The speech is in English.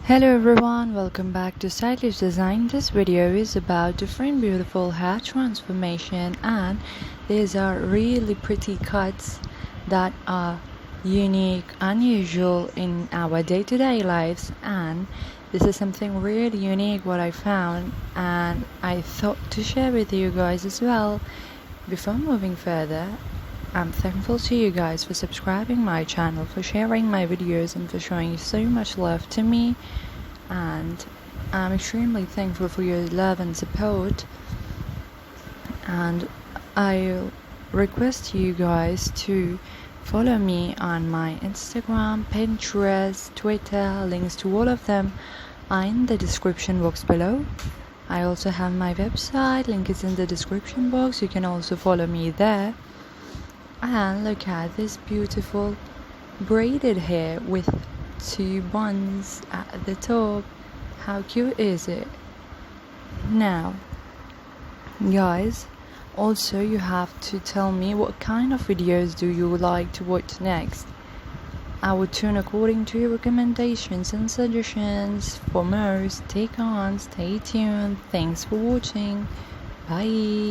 Hello everyone, welcome back to Stylish Design. This video is about different beautiful hair transformation, and these are really pretty cuts that are unique, unusual in our day-to-day lives, and this is something really unique what I found and I thought to share with you guys as well. Before moving further, I'm thankful to you guys for subscribing my channel, for sharing my videos, and for showing so much love to me. And I'm extremely thankful for your love and support. And I request you guys to follow me on my Instagram, Pinterest, Twitter. Links to all of them are in the description box below. I also have my website, link is in the description box. You can also follow me there. And look at this beautiful braided hair with two buns at the top. How cute is it? Now guys, also you have to tell me what kind of videos do you like to watch next. I will tune according to your recommendations and suggestions. For more, stay tuned. Thanks for watching. Bye.